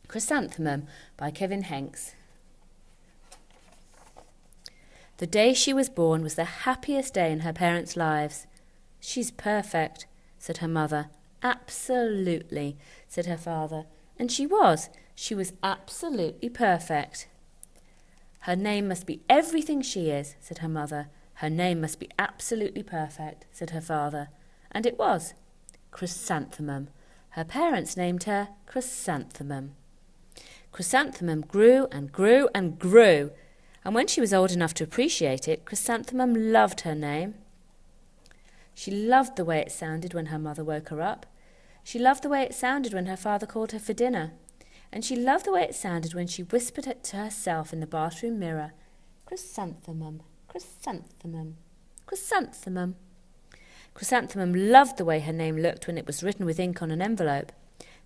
Chrysanthemum by Henkes. The day she was born was the happiest day in her parents' lives. "She's perfect," said her mother. "Absolutely," said her father. And she was. She was absolutely perfect. "Her name must be everything she is," said her mother. "Her name must be absolutely perfect," said her father. And it was. Chrysanthemum. Her parents named her Chrysanthemum. Chrysanthemum grew and grew and grew, and when she was old enough to appreciate it, Chrysanthemum loved her name. She loved the way it sounded when her mother woke her up. She loved the way it sounded when her father called her for dinner. And she loved the way it sounded when she whispered it to herself in the bathroom mirror. Chrysanthemum, chrysanthemum, chrysanthemum. Chrysanthemum loved the way her name looked when it was written with ink on an envelope.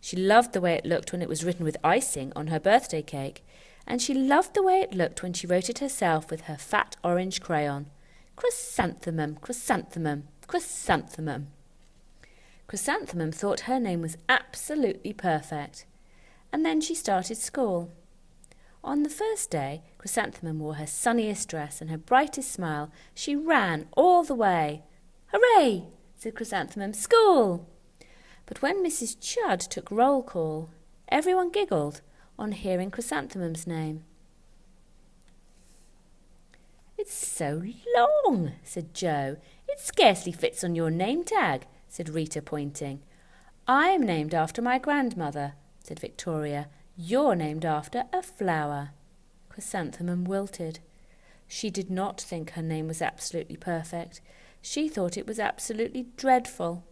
She loved the way it looked when it was written with icing on her birthday cake. And she loved the way it looked when she wrote it herself with her fat orange crayon. Chrysanthemum, chrysanthemum, chrysanthemum. Chrysanthemum thought her name was absolutely perfect. And then she started school. On the first day, Chrysanthemum wore her sunniest dress and her brightest smile. She ran all the way. "Hooray!" said Chrysanthemum. "School!" But when Mrs. Chudd took roll call, everyone giggled on hearing Chrysanthemum's name. "It's so long," said Joe. "It scarcely fits on your name tag," said Rita, pointing. "I'm named after my grandmother," said Victoria. "You're named after a flower." Chrysanthemum wilted. She did not think her name was absolutely perfect. She thought it was absolutely dreadful.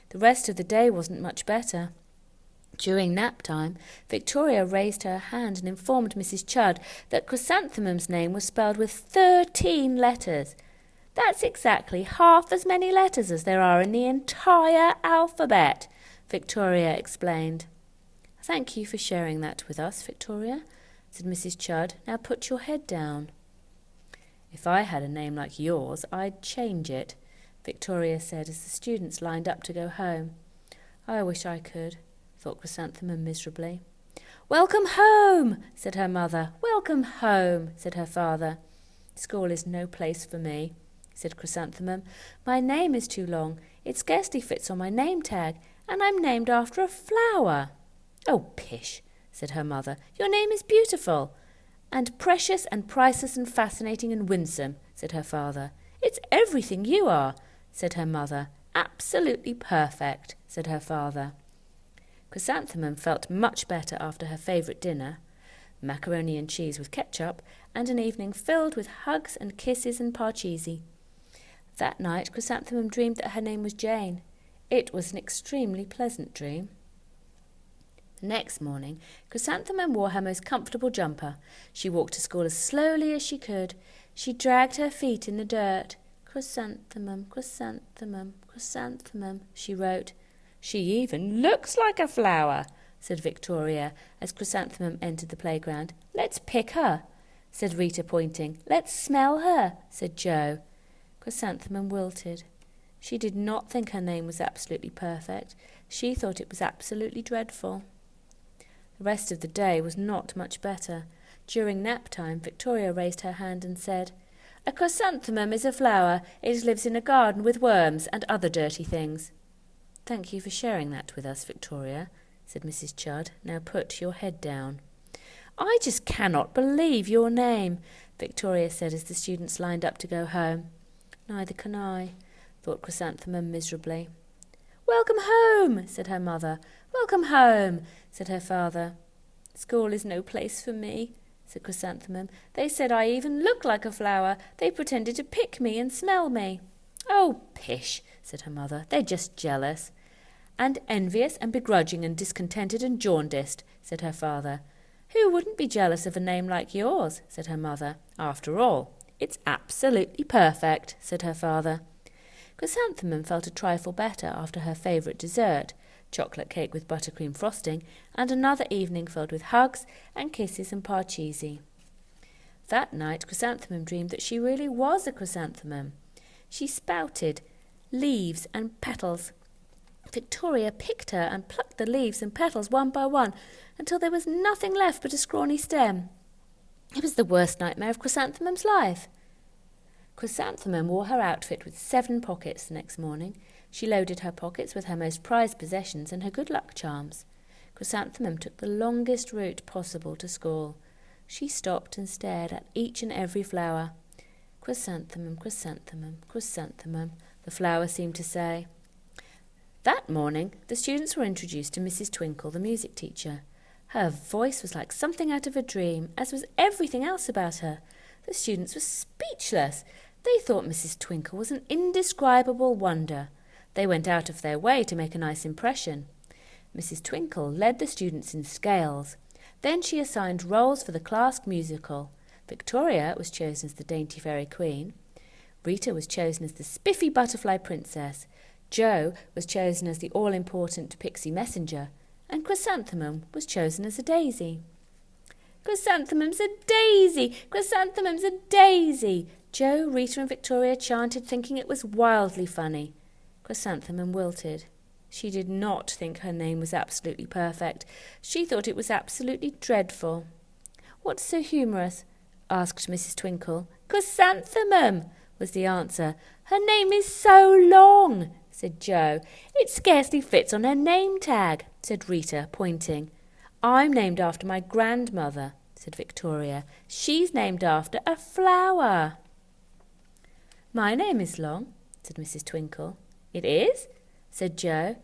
The rest of the day wasn't much better. During nap time, Victoria raised her hand and informed Mrs. Chudd that Chrysanthemum's name was spelled with 13 letters. "That's exactly half as many letters as there are in the entire alphabet," Victoria explained. "Thank you for sharing that with us, Victoria," said Mrs. Chudd. "Now put your head down." "If I had a name like yours, I'd change it," Victoria said as the students lined up to go home. "I wish I could," thought Chrysanthemum miserably. "Welcome home," said her mother. "Welcome home," said her father. "School is no place for me," said Chrysanthemum. "My name is too long. It scarcely fits on my name tag, and I'm named after a flower." "Oh, pish," said her mother. "Your name is beautiful." "And precious and priceless and fascinating and winsome," said her father. "It's everything you are," said her mother. "Absolutely perfect," said her father. Chrysanthemum felt much better after her favourite dinner, macaroni and cheese with ketchup, and an evening filled with hugs and kisses and parcheesi. That night Chrysanthemum dreamed that her name was Jane. It was an extremely pleasant dream. The next morning, Chrysanthemum wore her most comfortable jumper. She walked to school as slowly as she could. She dragged her feet in the dirt. "Chrysanthemum, chrysanthemum, chrysanthemum," she wrote. "She even looks like a flower," said Victoria as Chrysanthemum entered the playground. "Let's pick her," said Rita, pointing. "Let's smell her," said Joe. Chrysanthemum wilted. She did not think her name was absolutely perfect. She thought it was absolutely dreadful. The rest of the day was not much better. During nap time, Victoria raised her hand and said, "A chrysanthemum is a flower. It lives in a garden with worms and other dirty things." "Thank you for sharing that with us, Victoria," said Mrs. Chudd. "Now put your head down." "I just cannot believe your name," Victoria said as the students lined up to go home. "Neither can I," thought Chrysanthemum miserably. "Welcome home," said her mother. "Welcome home," said her father. "School is no place for me," said Chrysanthemum. "They said I even looked like a flower. They pretended to pick me and smell me." "Oh, pish," said her mother. "They're just jealous." "And envious and begrudging and discontented and jaundiced," said her father. "Who wouldn't be jealous of a name like yours?" said her mother. "After all, it's absolutely perfect," said her father. Chrysanthemum felt a trifle better after her favourite dessert, chocolate cake with buttercream frosting, and another evening filled with hugs and kisses and parcheesi. That night Chrysanthemum dreamed that she really was a chrysanthemum. She spouted leaves and petals Victoria picked her and plucked the leaves and petals one by one until there was nothing left but a scrawny stem. It was the worst nightmare of Chrysanthemum's life. Chrysanthemum wore her outfit with 7 pockets the next morning. She loaded her pockets with her most prized possessions and her good luck charms. Chrysanthemum took the longest route possible to school. She stopped and stared at each and every flower. Chrysanthemum, chrysanthemum, chrysanthemum, the flower seemed to say. That morning, the students were introduced to Mrs. Twinkle, the music teacher. Her voice was like something out of a dream, as was everything else about her. The students were speechless. They thought Mrs. Twinkle was an indescribable wonder. They went out of their way to make a nice impression. Mrs. Twinkle led the students in scales. Then she assigned roles for the class musical. Victoria was chosen as the Dainty Fairy Queen. Rita was chosen as the Spiffy Butterfly Princess. Jo was chosen as the all-important Pixie Messenger. And Chrysanthemum was chosen as a daisy. Chrysanthemum's a daisy! Chrysanthemum's a daisy! Jo, Rita and Victoria chanted, thinking it was wildly funny. Chrysanthemum wilted. She did not think her name was absolutely perfect. She thought it was absolutely dreadful. "What's so humorous?" asked Mrs. Twinkle. "Chrysanthemum," was the answer. "Her name is so long," said Jo. "It scarcely fits on her name tag," said Rita, pointing. "I'm named after my grandmother," said Victoria. "She's named after a flower." "My name is long," said Mrs. Twinkle. "It is?" said Jo.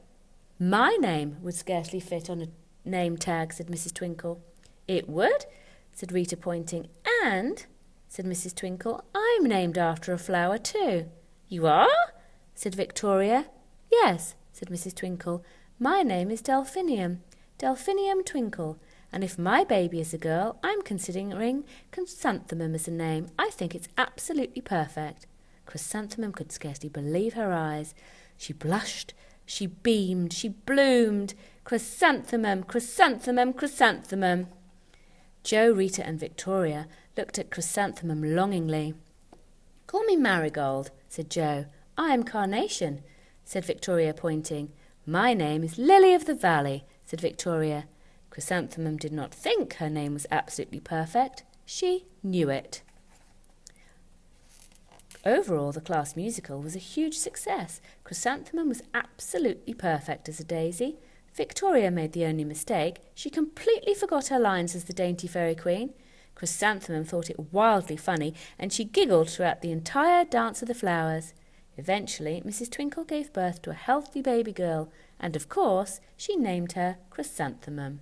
"My name would scarcely fit on a name tag," said Mrs. Twinkle. "It would," said Rita, pointing. "And," said Mrs. Twinkle, "I'm named after a flower too." "You are?" said Victoria. "Yes," said Mrs. Twinkle. "My name is Delphinium, Delphinium Twinkle, and if my baby is a girl, I'm considering Chrysanthemum as a name. I think it's absolutely perfect." Chrysanthemum could scarcely believe her eyes. She blushed, she beamed, she bloomed. Chrysanthemum, chrysanthemum, chrysanthemum. Jo, Rita and Victoria looked at Chrysanthemum longingly. "Call me Marigold," said Jo. "I am Carnation," said Victoria, pointing. "My name is Lily of the Valley," said Victoria. Chrysanthemum did not think her name was absolutely perfect. She knew it. Overall, the class musical was a huge success. Chrysanthemum was absolutely perfect as a daisy. Victoria made the only mistake. She completely forgot her lines as the Dainty Fairy Queen. Chrysanthemum thought it wildly funny, and she giggled throughout the entire Dance of the Flowers. Eventually, Mrs. Twinkle gave birth to a healthy baby girl, and of course, she named her Chrysanthemum.